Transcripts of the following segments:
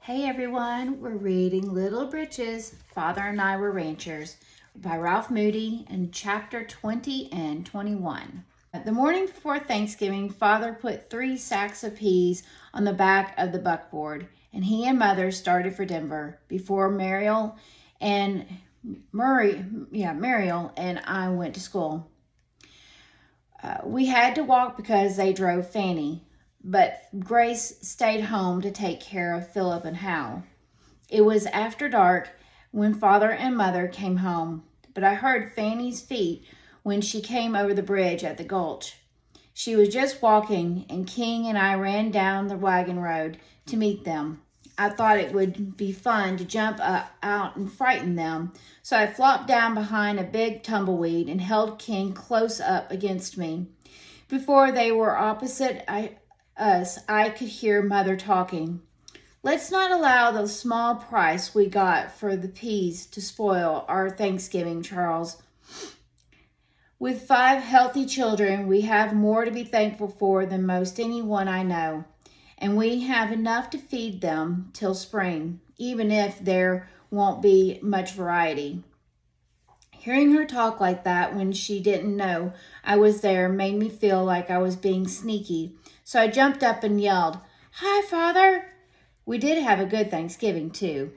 Hey everyone, we're reading Little Britches, Father and I Were Ranchers by Ralph Moody in chapter 20 and 21. The morning before Thanksgiving, Father put 3 sacks of peas on the back of the buckboard, and he and Mother started for Denver before Mariel and I went to school. We had to walk because they drove Fanny, but Grace stayed home to take care of Philip and Hal. It was after dark when Father and Mother came home, but I heard Fanny's feet when she came over the bridge at the gulch. She was just walking, and King and I ran down the wagon road to meet them. I thought it would be fun to jump out and frighten them, so I flopped down behind a big tumbleweed and held King close up against me. Before they were opposite us, I could hear Mother talking. "Let's not allow the small price we got for the peas to spoil our Thanksgiving, Charles. With 5 healthy children, we have more to be thankful for than most anyone I know. And we have enough to feed them till spring, even if there won't be much variety." Hearing her talk like that when she didn't know I was there made me feel like I was being sneaky, so I jumped up and yelled, "Hi, Father!" We did have a good Thanksgiving, too.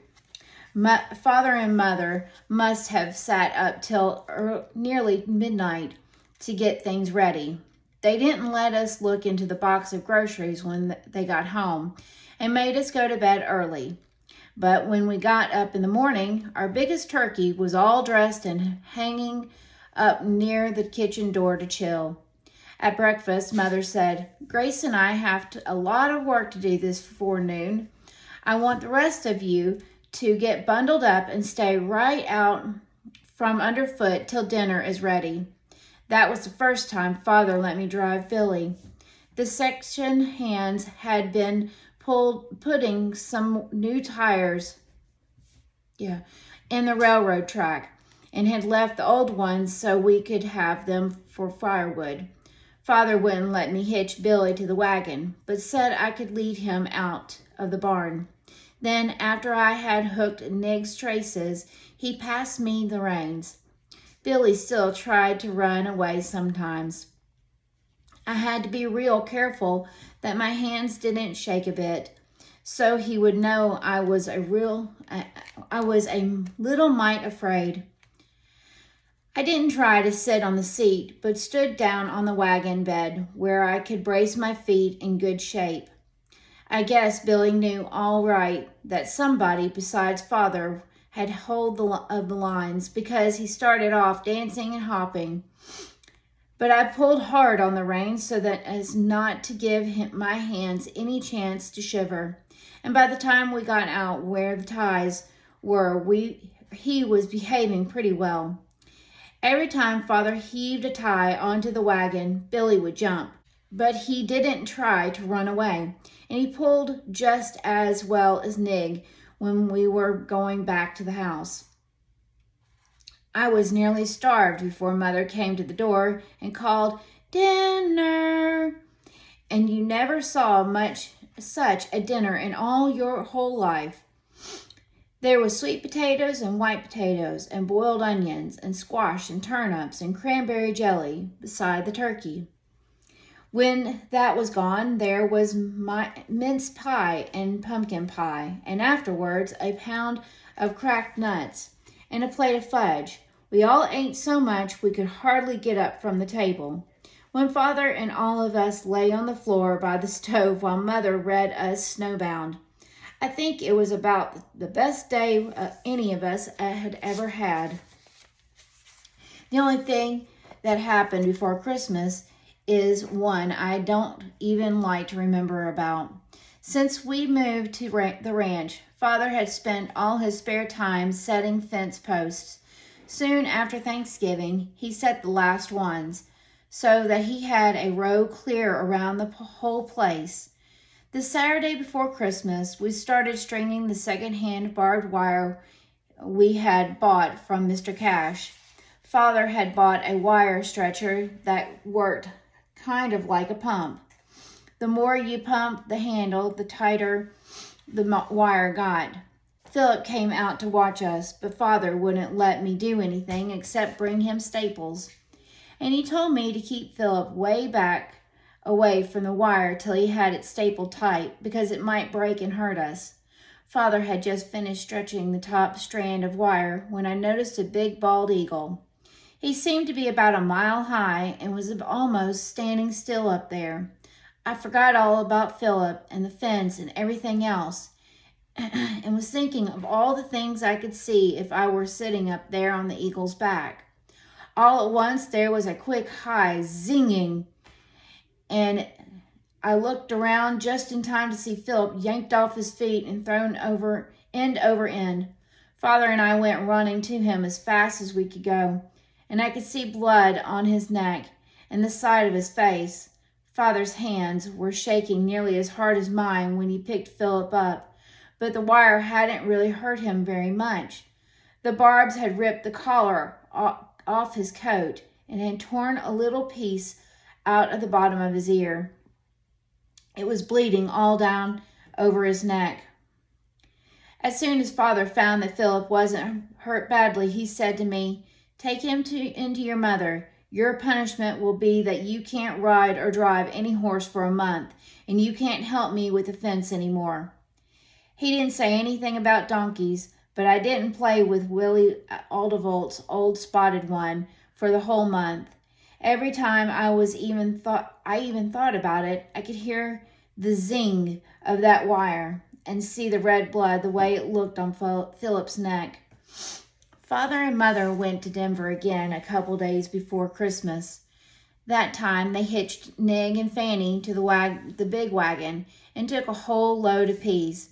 Father and Mother must have sat up till nearly midnight to get things ready. They didn't let us look into the box of groceries when they got home and made us go to bed early. But when we got up in the morning, our biggest turkey was all dressed and hanging up near the kitchen door to chill. At breakfast, Mother said, "Grace and I have a lot of work to do this forenoon. I want the rest of you to get bundled up and stay right out from underfoot till dinner is ready." That was the first time Father let me drive Billy. The section hands had been putting some new tires in the railroad track and had left the old ones so we could have them for firewood. Father wouldn't let me hitch Billy to the wagon, but said I could lead him out of the barn. Then, after I had hooked Nig's traces, he passed me the reins. Billy still tried to run away sometimes. I had to be real careful that my hands didn't shake a bit, so he would know I was a little mite afraid. I didn't try to sit on the seat, but stood down on the wagon bed where I could brace my feet in good shape. I guess Billy knew all right that somebody besides Father had hold of the lines, because he started off dancing and hopping. But I pulled hard on the reins so that as not to give my hands any chance to shiver. And by the time we got out where the ties were, he was behaving pretty well. Every time Father heaved a tie onto the wagon, Billy would jump. But he didn't try to run away, and he pulled just as well as Nig when we were going back to the house. I was nearly starved before Mother came to the door and called, "Dinner!" And you never saw such a dinner in all your whole life. There was sweet potatoes and white potatoes and boiled onions and squash and turnips and cranberry jelly beside the turkey. When that was gone, there was mince pie and pumpkin pie, and afterwards a pound of cracked nuts and a plate of fudge. We all ate so much we could hardly get up from the table. When Father and all of us lay on the floor by the stove while Mother read us Snowbound, I think it was about the best day any of us had ever had. The only thing that happened before Christmas is one I don't even like to remember about. Since we moved to the ranch, Father had spent all his spare time setting fence posts. Soon after Thanksgiving, he set the last ones, so that he had a row clear around the whole place. The Saturday before Christmas, we started stringing the second-hand barbed wire we had bought from Mr. Cash. Father had bought a wire stretcher that worked kind of like a pump. The more you pump the handle, the tighter the wire got. Philip came out to watch us, but Father wouldn't let me do anything except bring him staples. And he told me to keep Philip way back away from the wire till he had it stapled tight, because it might break and hurt us. Father had just finished stretching the top strand of wire when I noticed a big bald eagle. He seemed to be about a mile high and was almost standing still up there. I forgot all about Philip and the fence and everything else, and was thinking of all the things I could see if I were sitting up there on the eagle's back. All at once there was a quick high zinging, and I looked around just in time to see Philip yanked off his feet and thrown over end. Father and I went running to him as fast as we could go, and I could see blood on his neck and the side of his face. Father's hands were shaking nearly as hard as mine when he picked Philip up, but the wire hadn't really hurt him very much. The barbs had ripped the collar off his coat and had torn a little piece out of the bottom of his ear. It was bleeding all down over his neck. As soon as Father found that Philip wasn't hurt badly, he said to me, "Take him into your mother. Your punishment will be that you can't ride or drive any horse for a month, and you can't help me with the fence anymore." He didn't say anything about donkeys, but I didn't play with Willie Aldevolt's old spotted one for the whole month. Every time I even thought about it, I could hear the zing of that wire and see the red blood the way it looked on Philip's neck. Father and Mother went to Denver again a couple days before Christmas. That time they hitched Nig and Fanny to the big wagon and took a whole load of peas.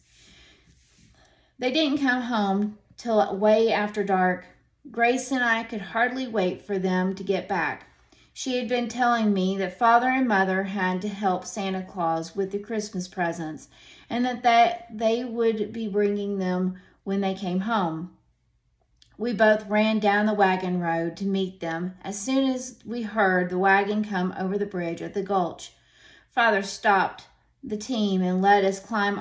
They didn't come home till way after dark. Grace and I could hardly wait for them to get back. She had been telling me that Father and Mother had to help Santa Claus with the Christmas presents, and that they would be bringing them when they came home. We both ran down the wagon road to meet them as soon as we heard the wagon come over the bridge at the gulch. Father stopped the team and let us climb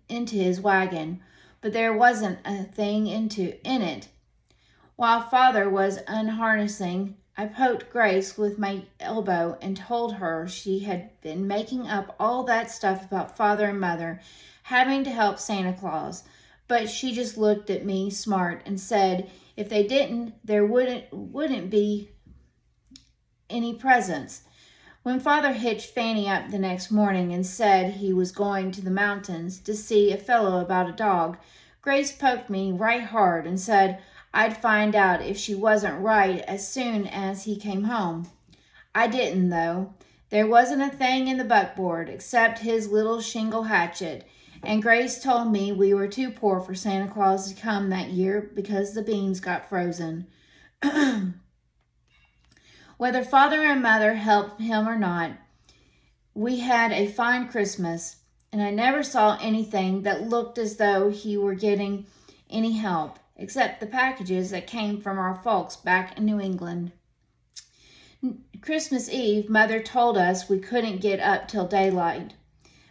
into his wagon, but there wasn't a thing in it. While Father was unharnessing, I poked Grace with my elbow and told her she had been making up all that stuff about Father and Mother having to help Santa Claus, but she just looked at me smart and said if they didn't, there wouldn't be any presents. When Father hitched Fanny up the next morning and said he was going to the mountains to see a fellow about a dog, Grace poked me right hard and said I'd find out if she wasn't right as soon as he came home. I didn't, though. There wasn't a thing in the buckboard except his little shingle hatchet, and Grace told me we were too poor for Santa Claus to come that year because the beans got frozen. Whether Father and Mother helped him or not, we had a fine Christmas, and I never saw anything that looked as though he were getting any help, except the packages that came from our folks back in New England. Christmas Eve, Mother told us we couldn't get up till daylight.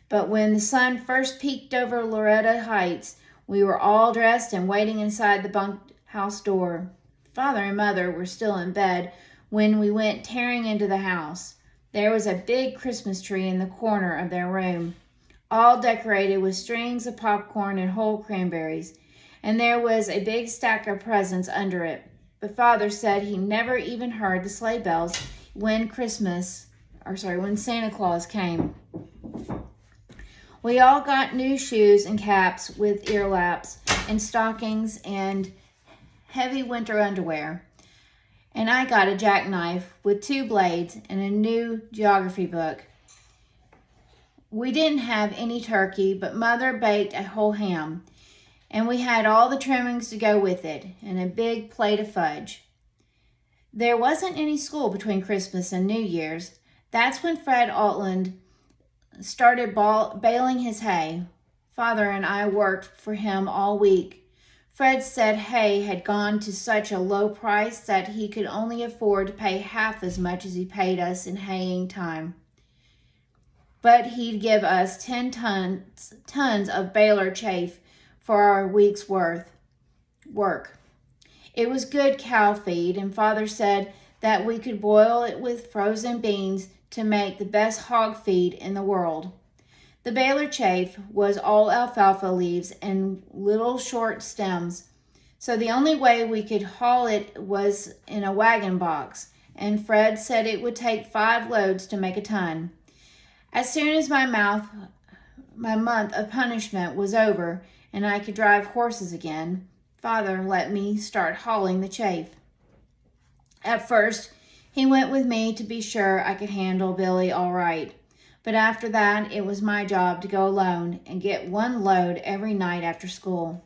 But when the sun first peeked over Loretta Heights, we were all dressed and waiting inside the bunkhouse door. Father and Mother were still in bed when we went tearing into the house. There was a big Christmas tree in the corner of their room, all decorated with strings of popcorn and whole cranberries, and there was a big stack of presents under it. But Father said he never even heard the sleigh bells when Santa Claus came. We all got new shoes and caps with earlaps and stockings and heavy winter underwear. And I got a jackknife with 2 blades and a new geography book. We didn't have any turkey, but Mother baked a whole ham, and we had all the trimmings to go with it and a big plate of fudge. There wasn't any school between Christmas and New Year's. That's when Fred Altland started baling his hay. Father and I worked for him all week. Fred said hay had gone to such a low price that he could only afford to pay half as much as he paid us in haying time. but he'd give us 10 tons of baler chaff for our week's work. It was good cow feed, and Father said that we could boil it with frozen beans to make the best hog feed in the world. The baler chaff was all alfalfa leaves and little short stems, so the only way we could haul it was in a wagon box, and Fred said it would take 5 loads to make a ton. As soon as my month of punishment was over and I could drive horses again, Father let me start hauling the chaff. At first, he went with me to be sure I could handle Billy all right. But after that, it was my job to go alone and get 1 load every night after school.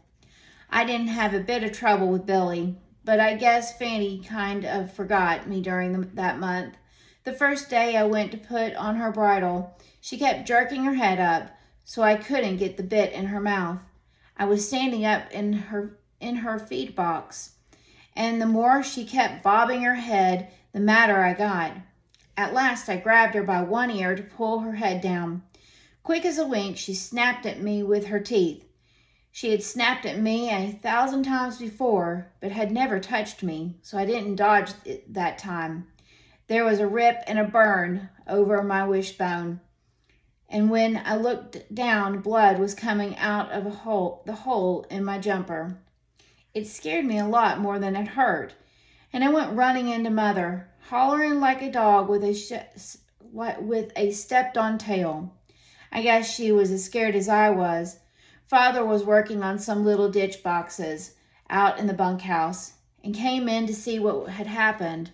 I didn't have a bit of trouble with Billy, but I guess Fanny kind of forgot me during that month. The first day I went to put on her bridle, she kept jerking her head up, so I couldn't get the bit in her mouth. I was standing up in her feed box, and the more she kept bobbing her head, the madder I got. At last I grabbed her by one ear to pull her head down. Quick as a wink, she snapped at me with her teeth. She had snapped at me 1,000 times before, but had never touched me, so I didn't dodge it that time. There was a rip and a burn over my wishbone, and when I looked down, blood was coming out of the hole in my jumper. It scared me a lot more than it hurt, and I went running into Mother, hollering like a dog with a stepped-on tail. I guess she was as scared as I was. Father was working on some little ditch boxes out in the bunkhouse and came in to see what had happened.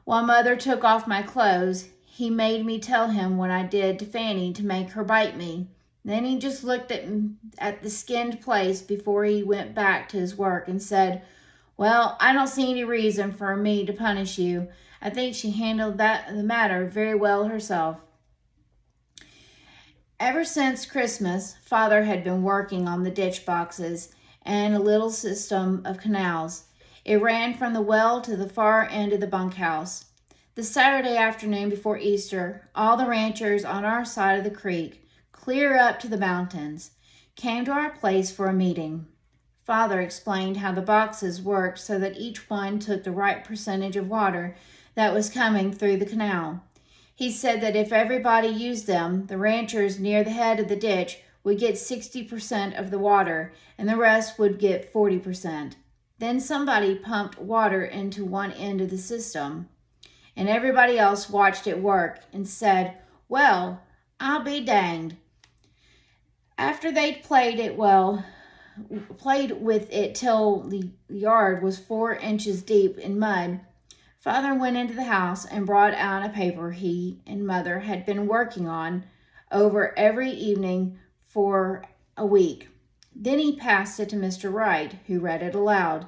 While Mother took off my clothes, he made me tell him what I did to Fanny to make her bite me. Then he just looked at the skinned place before he went back to his work and said, "Well, I don't see any reason for me to punish you. I think she handled the matter very well herself." Ever since Christmas, Father had been working on the ditch boxes and a little system of canals. It ran from the well to the far end of the bunkhouse. The Saturday afternoon before Easter, all the ranchers on our side of the creek, clear up to the mountains, came to our place for a meeting. Father explained how the boxes worked so that each one took the right percentage of water that was coming through the canal. He said that if everybody used them, the ranchers near the head of the ditch would get 60% of the water and the rest would get 40%. Then somebody pumped water into one end of the system, and everybody else watched it work and said, "Well, I'll be danged." After they'd played with it till the yard was 4 inches deep in mud, Father went into the house and brought out a paper he and Mother had been working on over every evening for a week. Then he passed it to Mr. Wright, who read it aloud.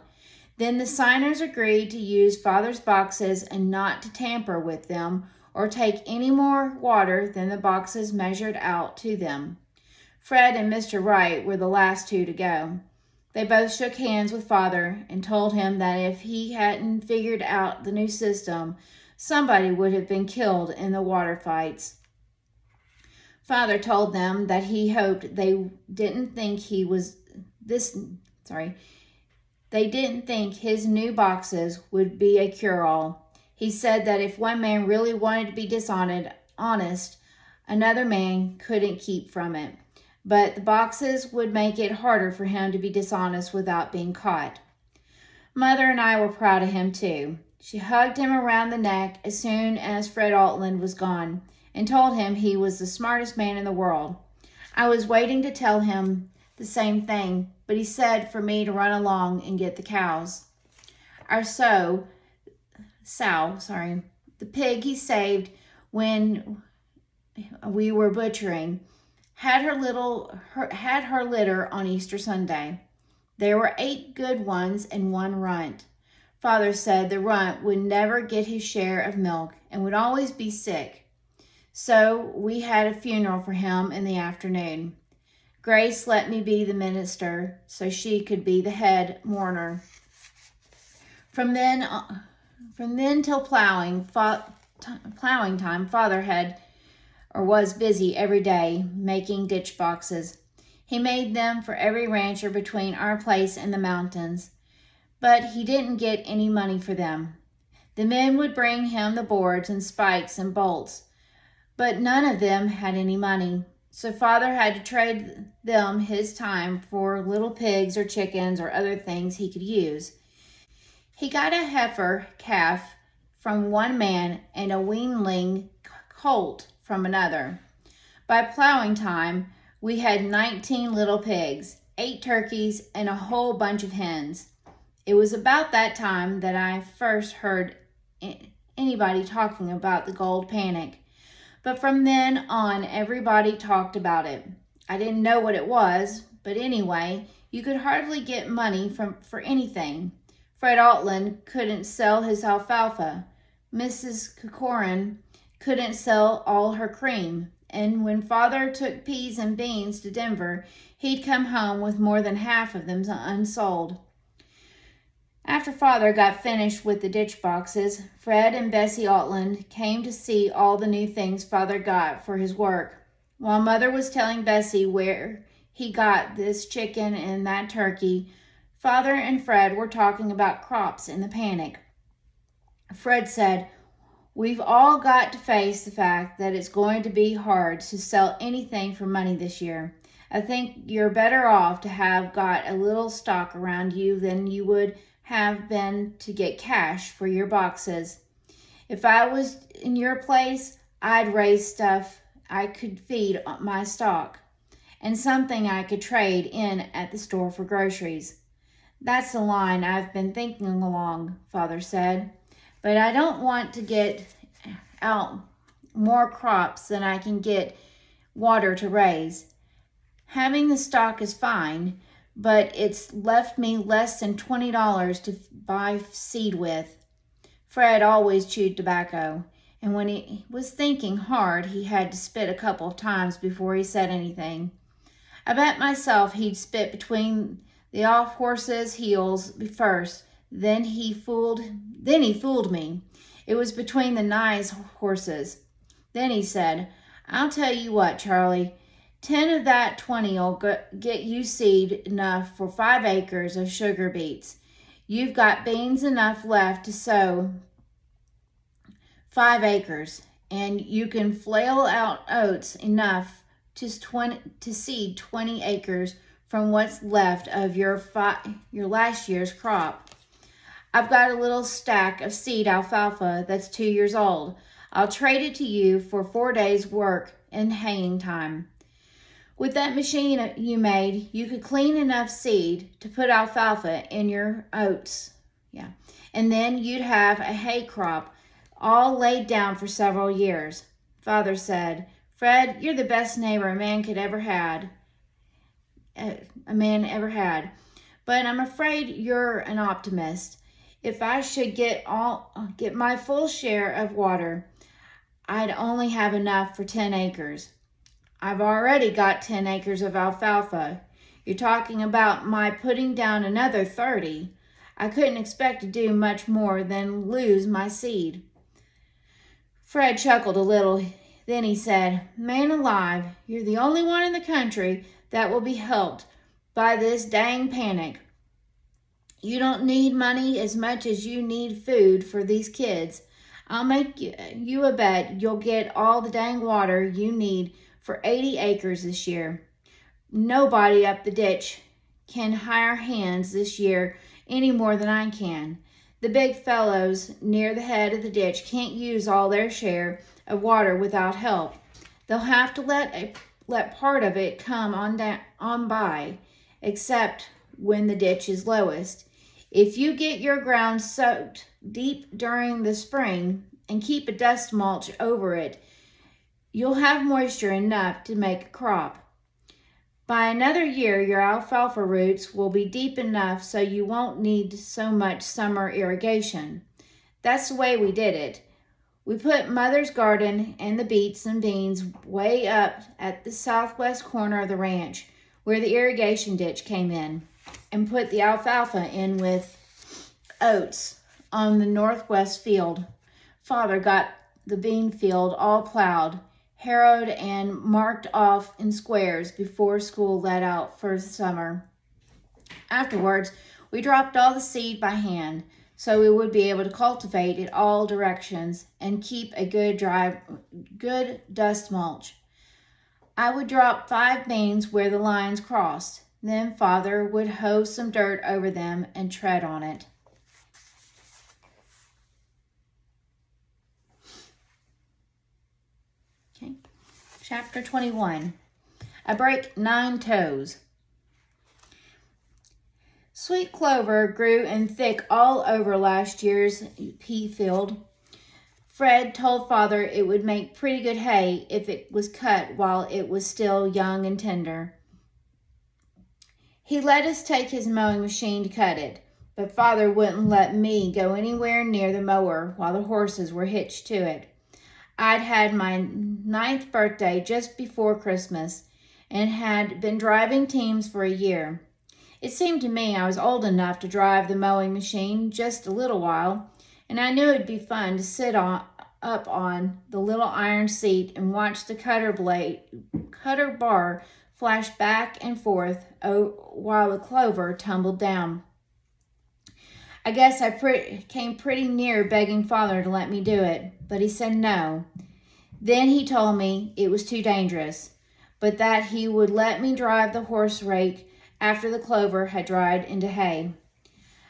Then the signers agreed to use Father's boxes and not to tamper with them or take any more water than the boxes measured out to them. Fred and Mr. Wright were the last 2 to go. They both shook hands with Father and told him that if he hadn't figured out the new system, somebody would have been killed in the water fights. Father told them that he hoped they didn't think his new boxes would be a cure-all. He said that if one man really wanted to be honest, another man couldn't keep from it. But the boxes would make it harder for him to be dishonest without being caught. Mother and I were proud of him too. She hugged him around the neck as soon as Fred Altland was gone and told him he was the smartest man in the world. I was waiting to tell him the same thing, but he said for me to run along and get the cows. Our sow, the pig he saved when we were butchering, had her litter on Easter Sunday. There were 8 good ones and 1 runt. Father said the runt would never get his share of milk and would always be sick. So we had a funeral for him in the afternoon. Grace let me be the minister so she could be the head mourner. From then till plowing time, Father had or was busy every day making ditch boxes. He made them for every rancher between our place and the mountains, but he didn't get any money for them. The men would bring him the boards and spikes and bolts, but none of them had any money. So Father had to trade them his time for little pigs or chickens or other things he could use. He got a heifer calf from one man and a weanling colt from another. By plowing time, we had 19 little pigs, 8 turkeys, and a whole bunch of hens. It was about that time that I first heard anybody talking about the gold panic. But from then on, everybody talked about it. I didn't know what it was, but anyway, you could hardly get money for anything. Fred Altland couldn't sell his alfalfa. Mrs. Corcoran couldn't sell all her cream. And when Father took peas and beans to Denver, he'd come home with more than half of them unsold. After Father got finished with the ditch boxes, Fred and Bessie Altland came to see all the new things Father got for his work. While Mother was telling Bessie where he got this chicken and that turkey, Father and Fred were talking about crops in the panic. Fred said, "We've all got to face the fact that it's going to be hard to sell anything for money this year. I think you're better off to have got a little stock around you than you would have been to get cash for your boxes. If I was in your place, I'd raise stuff I could feed my stock and something I could trade in at the store for groceries." "That's the line I've been thinking along," Father said. "But I don't want to get out more crops than I can get water to raise. Having the stock is fine, but it's left me less than $20 to buy seed with." Fred always chewed tobacco, and when he was thinking hard, he had to spit a couple of times before he said anything. I bet myself he'd spit between the off horse's heels first, then he fooled me. It was between the nigh horses. Then he said, "I'll tell you what, Charlie, 10 of that 20'll get you seed enough for 5 acres of sugar beets. You've got beans enough left to sow 5 acres, and you can flail out oats enough to seed 20 acres from what's left of your last year's crop. I've got a little stack of seed alfalfa that's 2 years old. I'll trade it to you for 4 days' work in haying time. With that machine you made, you could clean enough seed to put alfalfa in your oats. And then you'd have a hay crop all laid down for several years." Father said, "Fred, you're the best neighbor a man ever had. But I'm afraid you're an optimist. If I should get my full share of water, I'd only have enough for 10 acres. I've already got 10 acres of alfalfa. You're talking about my putting down another 30. I couldn't expect to do much more than lose my seed." Fred chuckled a little. Then he said, "Man alive, you're the only one in the country that will be helped by this dang panic. You don't need money as much as you need food for these kids. I'll make you a bet you'll get all the dang water you need for 80 acres this year. Nobody up the ditch can hire hands this year any more than I can. The big fellows near the head of the ditch can't use all their share of water without help. They'll have to let part of it come on by, except when the ditch is lowest. If you get your ground soaked deep during the spring and keep a dust mulch over it, you'll have moisture enough to make a crop. By another year, your alfalfa roots will be deep enough so you won't need so much summer irrigation." That's the way we did it. We put Mother's garden and the beets and beans way up at the southwest corner of the ranch, where the irrigation ditch came in, and put the alfalfa in with oats on the northwest field. Father got the bean field all plowed. harrowed and marked off in squares before school let out for the summer. Afterwards, we dropped all the seed by hand, so we would be able to cultivate it all directions and keep a good dust mulch. I would drop 5 beans where the lines crossed. Then Father would hoe some dirt over them and tread on it. Okay. Chapter 21. I break 9 toes. Sweet clover grew in thick all over last year's pea field. Fred told Father it would make pretty good hay if it was cut while it was still young and tender. He let us take his mowing machine to cut it, but Father wouldn't let me go anywhere near the mower while the horses were hitched to it. I'd had my 9th birthday just before Christmas and had been driving teams for a year. It seemed to me I was old enough to drive the mowing machine just a little while, and I knew it'd be fun to sit up on the little iron seat and watch the cutter bar flash back and forth while the clover tumbled down. I guess I came pretty near begging Father to let me do it, but he said no. Then he told me it was too dangerous, but that he would let me drive the horse rake after the clover had dried into hay.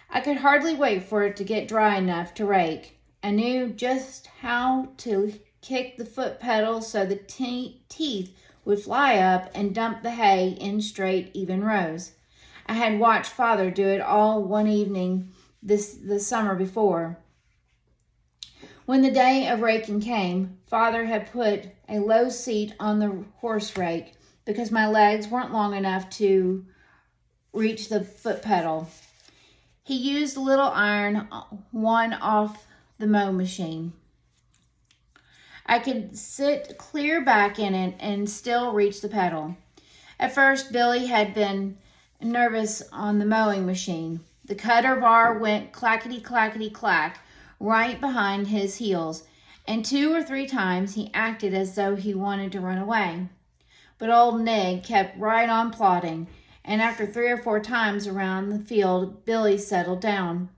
I could hardly wait for it to get dry enough to rake. I knew just how to kick the foot pedal so the teeth would fly up and dump the hay in straight, even rows. I had watched Father do it all one evening the summer before. When the day of raking came, Father had put a low seat on the horse rake because my legs weren't long enough to reach the foot pedal. He used a little iron one off the mow machine. I could sit clear back in it and still reach the pedal. At first, Billy had been nervous on the mowing machine. The cutter bar went clackety-clackety-clack right behind his heels, and 2 or 3 times he acted as though he wanted to run away. But old Nig kept right on plodding, and after 3 or 4 times around the field, Billy settled down.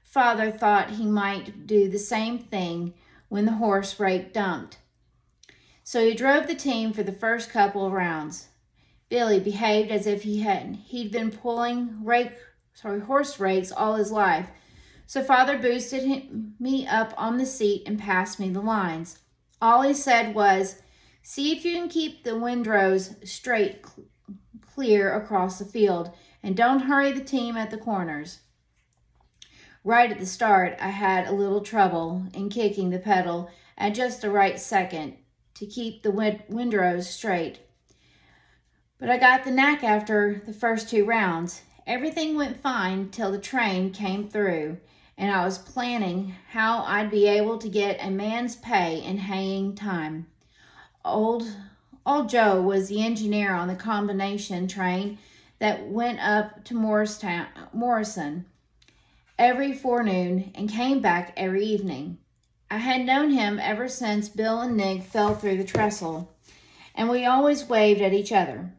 Father thought he might do the same thing when the horse rake dumped. So he drove the team for the first couple of rounds. Billy behaved as if he'd been pulling horse rakes all his life. So Father boosted me up on the seat and passed me the lines. All he said was, "See if you can keep the windrows straight clear across the field, and don't hurry the team at the corners." Right at the start, I had a little trouble in kicking the pedal at just the right second to keep the windrows straight. But I got the knack after the first 2 rounds. Everything went fine till the train came through, and I was planning how I'd be able to get a man's pay in haying time. Old Joe was the engineer on the combination train that went up to Morrison every forenoon and came back every evening. I had known him ever since Bill and Nig fell through the trestle, and we always waved at each other.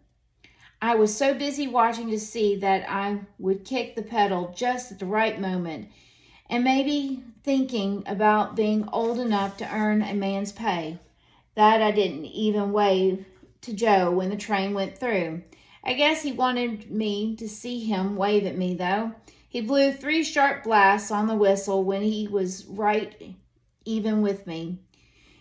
I was so busy watching to see that I would kick the pedal just at the right moment, and maybe thinking about being old enough to earn a man's pay, that I didn't even wave to Joe when the train went through. I guess he wanted me to see him wave at me, though. He blew 3 sharp blasts on the whistle when he was right even with me.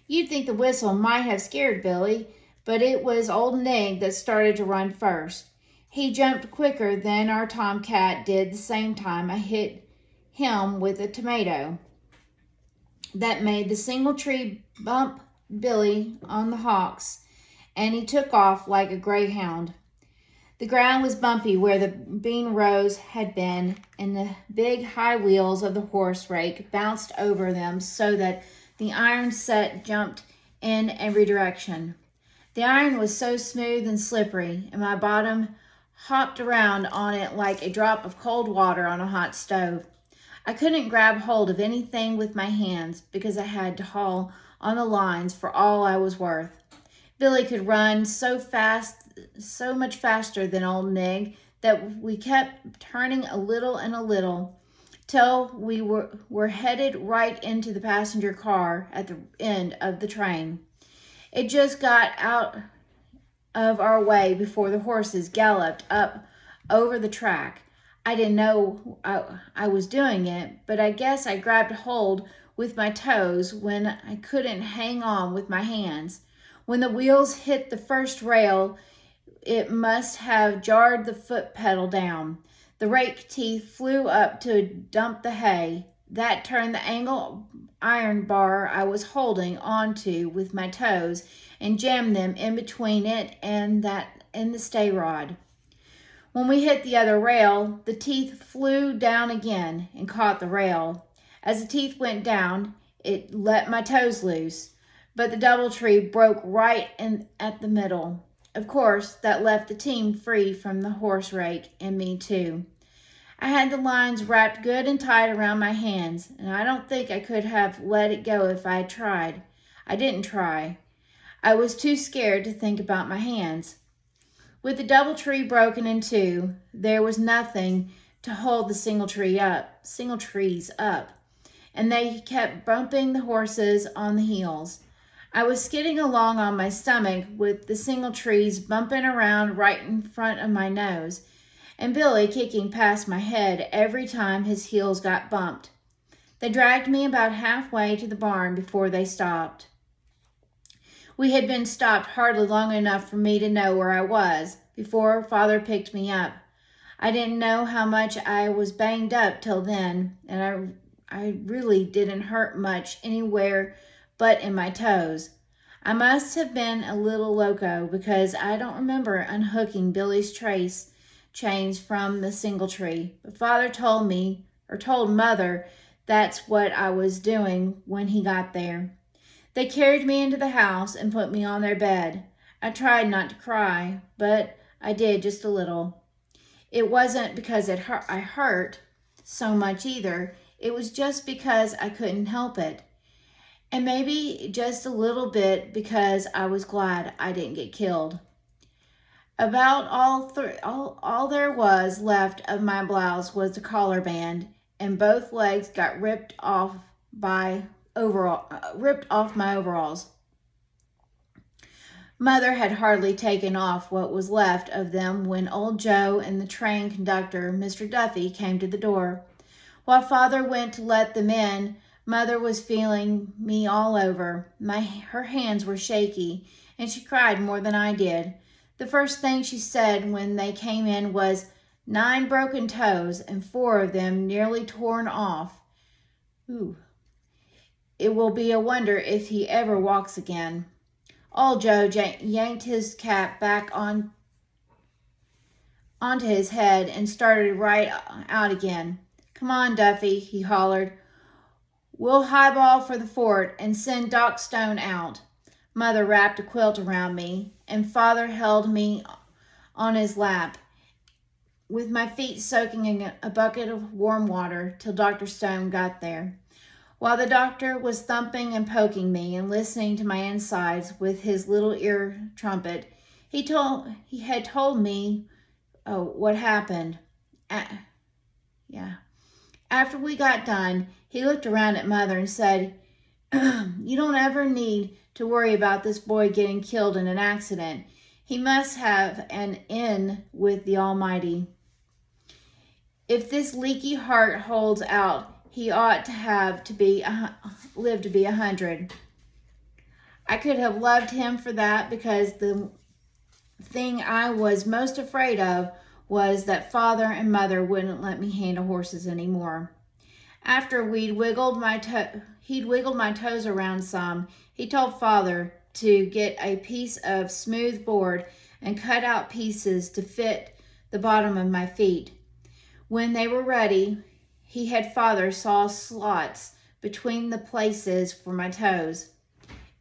You'd think the whistle might have scared Billy, but it was old Nig that started to run first. He jumped quicker than our tomcat did the same time I hit him with a tomato. That made the single tree bump Billy on the hocks, and he took off like a greyhound. The ground was bumpy where the bean rows had been, and the big high wheels of the horse rake bounced over them so that the iron set jumped in every direction. The iron was so smooth and slippery, and my bottom hopped around on it like a drop of cold water on a hot stove. I couldn't grab hold of anything with my hands because I had to haul on the lines for all I was worth. Billy could run so fast, so much faster than old Nig, that we kept turning a little and a little, till we were headed right into the passenger car at the end of the train. It just got out of our way before the horses galloped up over the track. I didn't know I was doing it, but I guess I grabbed hold with my toes when I couldn't hang on with my hands. When the wheels hit the first rail, it must have jarred the foot pedal down. The rake teeth flew up to dump the hay. That turned the angle iron bar I was holding onto with my toes and jammed them in between it and the stay rod. When we hit the other rail, the teeth flew down again and caught the rail. As the teeth went down, it let my toes loose, but the DoubleTree broke right at the middle. Of course, that left the team free from the horse rake, and me too. I had the lines wrapped good and tight around my hands, and I don't think I could have let it go if I had tried. I didn't try. I was too scared to think about my hands. With the DoubleTree broken in two, there was nothing to hold the single trees up, and they kept bumping the horses on the heels. I was skidding along on my stomach with the single trees bumping around right in front of my nose, and Billy kicking past my head every time his heels got bumped. They dragged me about halfway to the barn before they stopped. We had been stopped hardly long enough for me to know where I was before Father picked me up. I didn't know how much I was banged up till then, and I really didn't hurt much anywhere but in my toes. I must have been a little loco because I don't remember unhooking Billy's trace chains from the single tree. But Father told Mother that's what I was doing when he got there. They carried me into the house and put me on their bed. I tried not to cry, but I did just a little. It wasn't because I hurt so much either. It was just because I couldn't help it. And maybe just a little bit because I was glad I didn't get killed. About all there was left of my blouse was the collar band, and both legs got ripped off my overalls. Mother had hardly taken off what was left of them when old Joe and the train conductor, Mr. Duffy, came to the door. While Father went to let them in, Mother was feeling me all over. Her hands were shaky, and she cried more than I did. The first thing she said when they came in was, 9 broken toes and 4 of them nearly torn off. Ooh. It will be a wonder if he ever walks again. Old Joe yanked his cap back onto his head and started right out again. Come on, Duffy, he hollered. We'll highball for the fort and send Doc Stone out. Mother wrapped a quilt around me, and Father held me on his lap, with my feet soaking in a bucket of warm water till Dr. Stone got there. While the doctor was thumping and poking me and listening to my insides with his little ear trumpet, he had told me what happened. After we got done, he looked around at Mother and said, You don't ever need to worry about this boy getting killed in an accident. He must have an in with the Almighty. If this leaky heart holds out, he ought to live to be 100. I could have loved him for that, because the thing I was most afraid of was that Father and Mother wouldn't let me handle horses anymore. After he'd wiggled my toes around some, he told Father to get a piece of smooth board and cut out pieces to fit the bottom of my feet. When they were ready, he had Father saw slots between the places for my toes.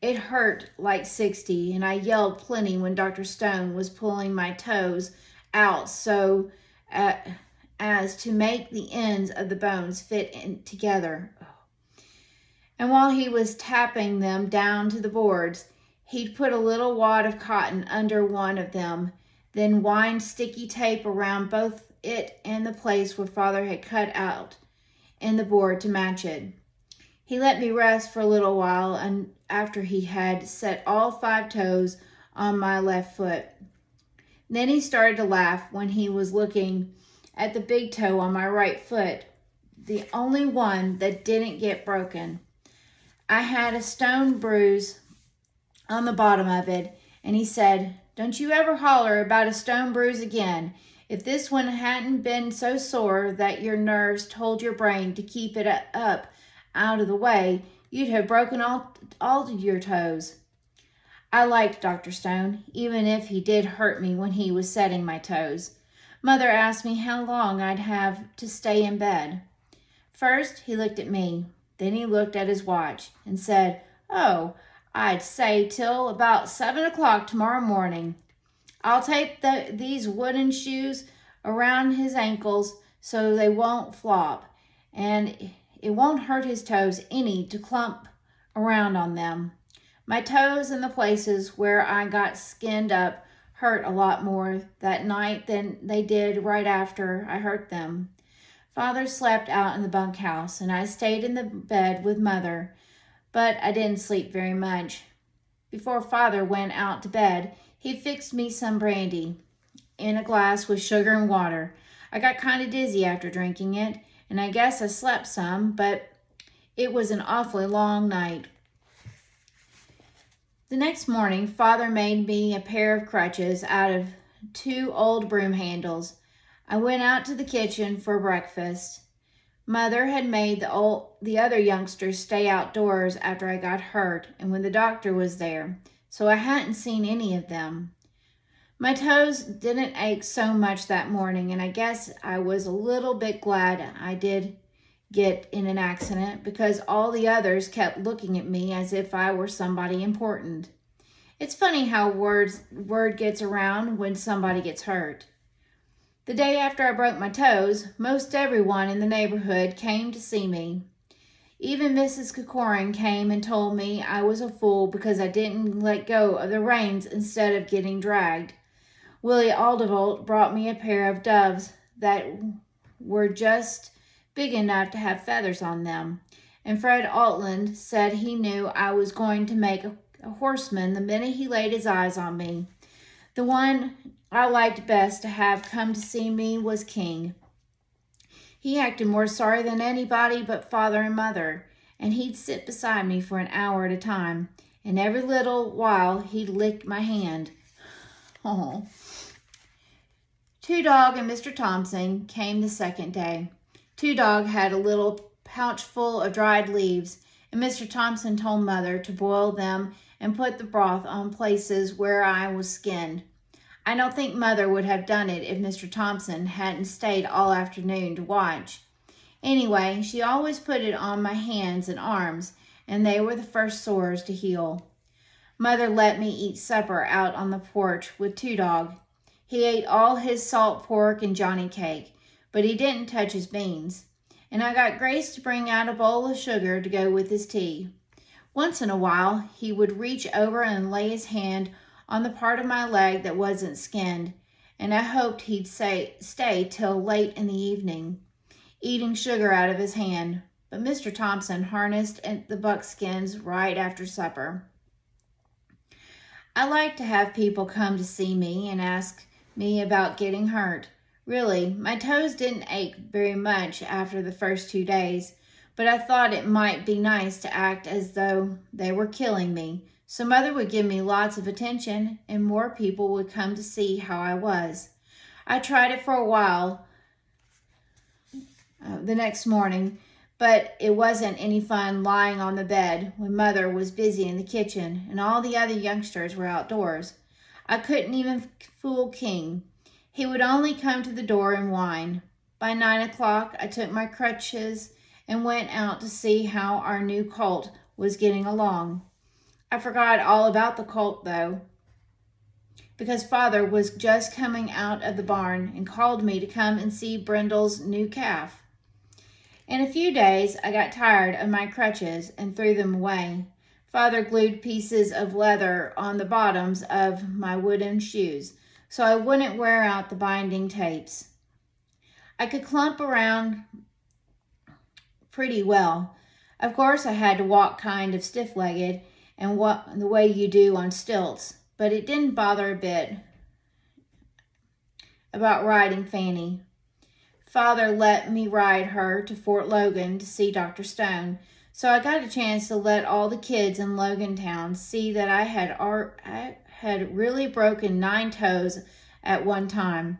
It hurt like 60, and I yelled plenty when Dr. Stone was pulling my toes out so as to make the ends of the bones fit in together. And while he was tapping them down to the boards, He'd put a little wad of cotton under one of them, then wind sticky tape around both it and the place where Father had cut out in the board to match it. He let me rest for a little while and after he had set all 5 toes on my left foot. Then he started to laugh when he was looking at the big toe on my right foot, the only one that didn't get broken. I had a stone bruise on the bottom of it, and he said, "Don't you ever holler about a stone bruise again. If this one hadn't been so sore that your nerves told your brain to keep it up out of the way, you'd have broken all of your toes." I liked Dr. Stone, even if he did hurt me when he was setting my toes. Mother asked me how long I'd have to stay in bed. First, he looked at me. Then he looked at his watch and said, "Oh, I'd say till about 7 o'clock tomorrow morning. I'll tape these wooden shoes around his ankles so they won't flop, and it won't hurt his toes any to clump around on them." My toes and the places where I got skinned up hurt a lot more that night than they did right after I hurt them. Father slept out in the bunkhouse, and I stayed in the bed with Mother, but I didn't sleep very much. Before Father went out to bed, he fixed me some brandy in a glass with sugar and water. I got kind of dizzy after drinking it, and I guess I slept some, but it was an awfully long night. The next morning, Father made me a pair of crutches out of 2 old broom handles. I went out to the kitchen for breakfast. Mother had made the other youngsters stay outdoors after I got hurt and when the doctor was there, so I hadn't seen any of them. My toes didn't ache so much that morning, and I guess I was a little bit glad I did get in an accident because all the others kept looking at me as if I were somebody important. It's funny how word gets around when somebody gets hurt. The day after I broke my toes, most everyone in the neighborhood came to see me. Even Mrs. Corcoran came and told me I was a fool because I didn't let go of the reins instead of getting dragged. Willie Aldevolt brought me a pair of doves that were just big enough to have feathers on them, and Fred Altland said he knew I was going to make a horseman the minute he laid his eyes on me. The one I liked best to have come to see me was King. He acted more sorry than anybody but Father and Mother, and he'd sit beside me for an hour at a time, and every little while he'd lick my hand. Oh. Two Dog and Mr. Thompson came the second day. Two Dog had a little pouch full of dried leaves, and Mr. Thompson told Mother to boil them and put the broth on places where I was skinned. I don't think Mother would have done it if Mr. Thompson hadn't stayed all afternoon to watch. Anyway, she always put it on my hands and arms, and they were the first sores to heal. Mother let me eat supper out on the porch with Two Dog. He ate all his salt pork and Johnny cake, but he didn't touch his beans. And I got Grace to bring out a bowl of sugar to go with his tea. Once in a while, he would reach over and lay his hand on the part of my leg that wasn't skinned, and I hoped he'd stay till late in the evening, eating sugar out of his hand. But Mr. Thompson harnessed the buckskins right after supper. I like to have people come to see me and ask me about getting hurt. Really, my toes didn't ache very much after the first 2 days, but I thought it might be nice to act as though they were killing me. So Mother would give me lots of attention, and more people would come to see how I was. I tried it for a while the next morning, but it wasn't any fun lying on the bed when Mother was busy in the kitchen and all the other youngsters were outdoors. I couldn't even fool King. He would only come to the door and whine. By 9 o'clock, I took my crutches and went out to see how our new colt was getting along. I forgot all about the colt, though, because Father was just coming out of the barn and called me to come and see Brindle's new calf. In a few days, I got tired of my crutches and threw them away. Father glued pieces of leather on the bottoms of my wooden shoes so I wouldn't wear out the binding tapes. I could clump around pretty well. Of course, I had to walk kind of stiff-legged and the way you do on stilts, but it didn't bother a bit about riding Fanny. Father let me ride her to Fort Logan to see Dr. Stone, so I got a chance to let all the kids in Logan Town see that I had really broken 9 toes at one time.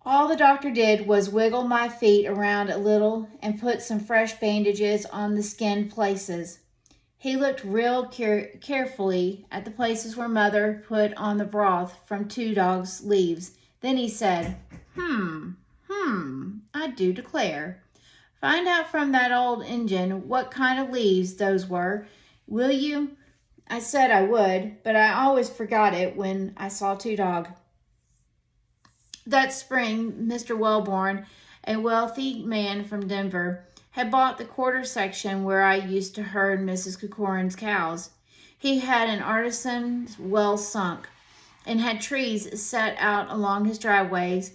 All the doctor did was wiggle my feet around a little and put some fresh bandages on the skinned places. He looked real carefully at the places where Mother put on the broth from 2 dogs' leaves. Then he said, I do declare. Find out from that old Injun what kind of leaves those were, will you? I said I would, but I always forgot it when I saw 2 dogs. That spring, Mr. Wellborn, a wealthy man from Denver, had bought the quarter section where I used to herd Mrs. Corcoran's cows. He had an artisan's well sunk and had trees set out along his driveways,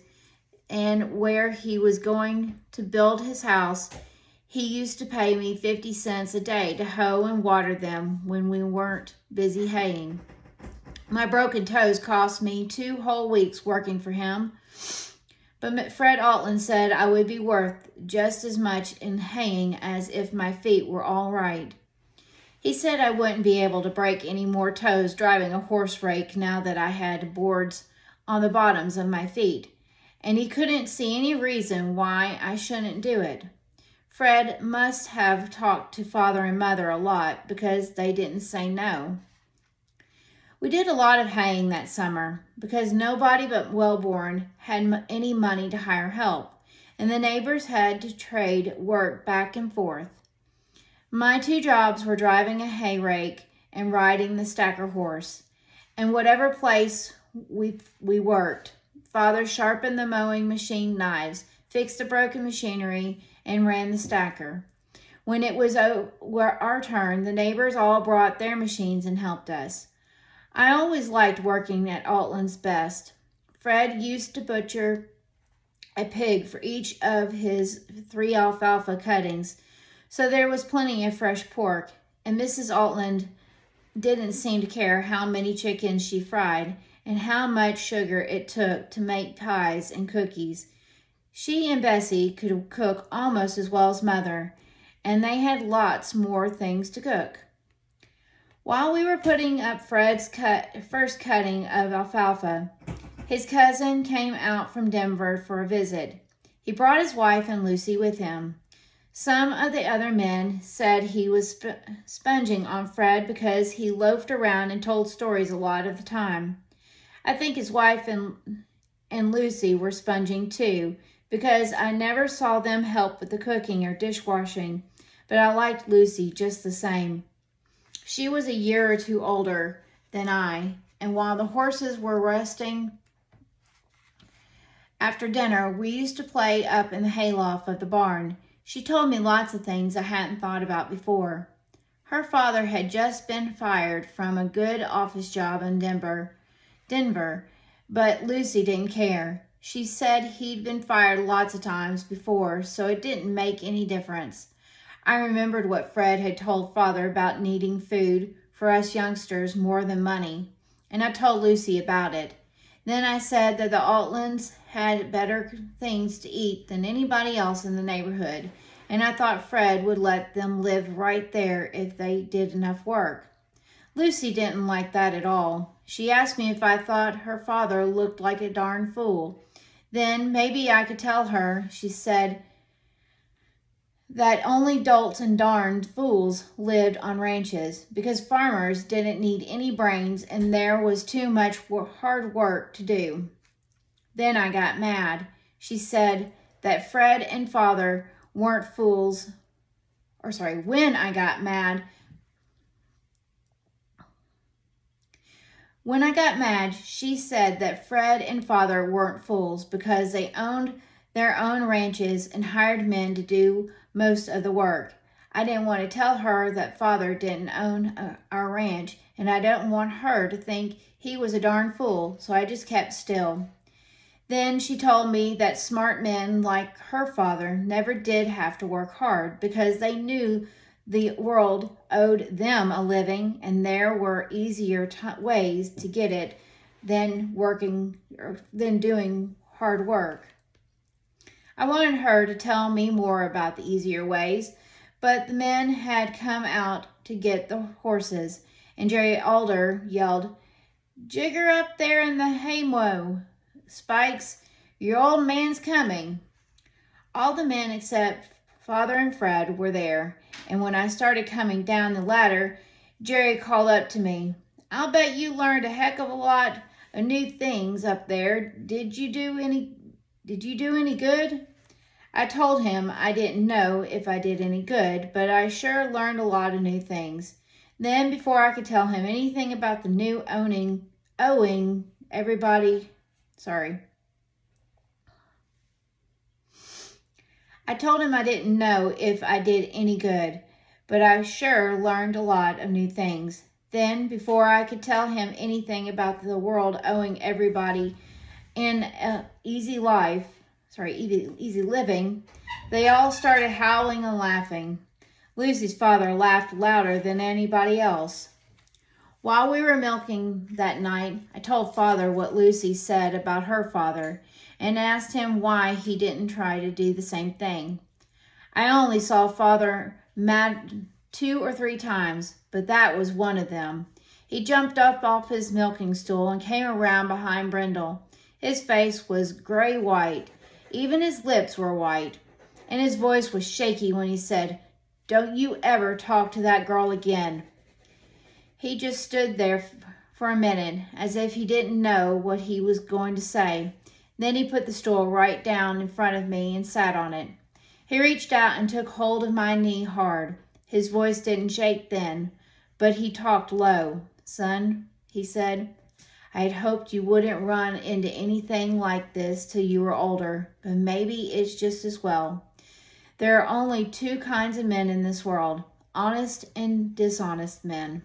and where he was going to build his house, he used to pay me 50 cents a day to hoe and water them when we weren't busy haying. My broken toes cost me 2 whole weeks working for him, but Fred Altland said I would be worth just as much in haying as if my feet were all right. He said I wouldn't be able to break any more toes driving a horse rake now that I had boards on the bottoms of my feet, and he couldn't see any reason why I shouldn't do it. Fred must have talked to Father and Mother a lot because they didn't say no. We did a lot of haying that summer because nobody but Wellborn had any money to hire help, and the neighbors had to trade work back and forth. My 2 jobs were driving a hay rake and riding the stacker horse, and whatever place we worked, Father sharpened the mowing machine knives, fixed the broken machinery, and ran the stacker. When it was our turn, the neighbors all brought their machines and helped us. I always liked working at Altland's best. Fred used to butcher a pig for each of his 3 alfalfa cuttings, so there was plenty of fresh pork, and Mrs. Altland didn't seem to care how many chickens she fried and how much sugar it took to make pies and cookies. She and Bessie could cook almost as well as Mother, and they had lots more things to cook. While we were putting up Fred's first cutting of alfalfa, his cousin came out from Denver for a visit. He brought his wife and Lucy with him. Some of the other men said he was sponging on Fred because he loafed around and told stories a lot of the time. I think his wife and Lucy were sponging too, because I never saw them help with the cooking or dishwashing, but I liked Lucy just the same. She was a year or 2 older than I, and while the horses were resting after dinner, we used to play up in the hayloft of the barn. She told me lots of things I hadn't thought about before. Her father had just been fired from a good office job in Denver, but Lucy didn't care. She said he'd been fired lots of times before, so it didn't make any difference. I remembered what Fred had told Father about needing food for us youngsters more than money, and I told Lucy about it. Then I said that the Altlands had better things to eat than anybody else in the neighborhood, and I thought Fred would let them live right there if they did enough work. Lucy didn't like that at all. She asked me if I thought her father looked like a darn fool. Then maybe I could tell her, she said, that only dolts and darned fools lived on ranches because farmers didn't need any brains and there was too much hard work to do. Then I got mad. She said that Fred and Father weren't fools. When I got mad, she said that Fred and Father weren't fools because they owned their own ranches and hired men to do most of the work. I didn't want to tell her that Father didn't own our ranch, and I didn't want her to think he was a darn fool, so I just kept still. Then she told me that smart men like her father never did have to work hard because they knew the world owed them a living, and there were easier ways to get it than doing hard work. I wanted her to tell me more about the easier ways, but the men had come out to get the horses, and Jerry Alder yelled, "Jigger up there in the haymow, Spikes, your old man's coming." All the men except Father and Fred were there, and when I started coming down the ladder, Jerry called up to me, "I'll bet you learned a heck of a lot of new things up there. Did you do any good?" I told him I didn't know if I did any good, but I sure learned a lot of new things. Then, before I could tell him anything about the new owing everybody, I told him I didn't know if I did any good, but I sure learned a lot of new things. Then, before I could tell him anything about the world owing everybody in easy living, they all started howling and laughing. Lucy's father laughed louder than anybody else. While we were milking that night, I told Father what Lucy said about her father and asked him why he didn't try to do the same thing. I only saw Father mad 2 or 3 times, but that was one of them. He jumped up off his milking stool and came around behind Brindle. His face was gray-white. Even his lips were white, and his voice was shaky when he said, "Don't you ever talk to that girl again." He just stood there for a minute, as if he didn't know what he was going to say. Then he put the stool right down in front of me and sat on it. He reached out and took hold of my knee hard. His voice didn't shake then, but he talked low. "Son," he said, "I had hoped you wouldn't run into anything like this till you were older, but maybe it's just as well. There are only 2 kinds of men in this world, honest and dishonest men.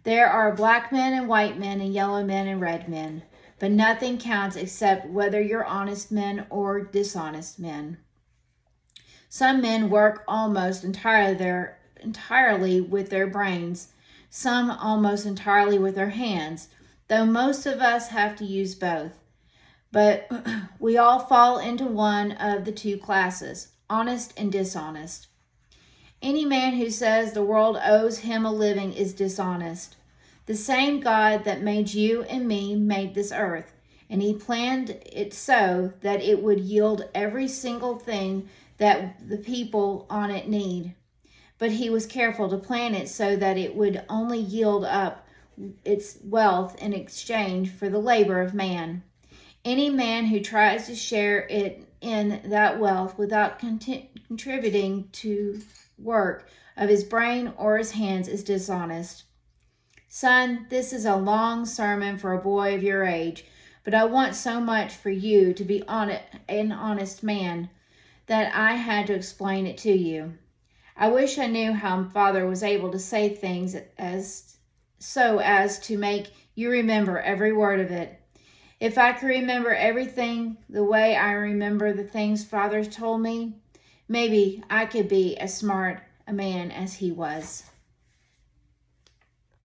There are black men and white men and yellow men and red men, but nothing counts except whether you're honest men or dishonest men. Some men work almost entirely with their brains, some almost entirely with their hands, though most of us have to use both. But we all fall into one of the 2 classes, honest and dishonest. Any man who says the world owes him a living is dishonest. The same God that made you and me made this earth, and he planned it so that it would yield every single thing that the people on it need. But he was careful to plan it so that it would only yield up its wealth in exchange for the labor of man. Any man who tries to share it in that wealth without contributing to work of his brain or his hands is dishonest. Son, this is a long sermon for a boy of your age, but I want so much for you to be an honest man that I had to explain it to you. I wish I knew how Father was able to say things as to make you remember every word of it. If I could remember everything the way I remember the things Father told me, maybe I could be as smart a man as he was."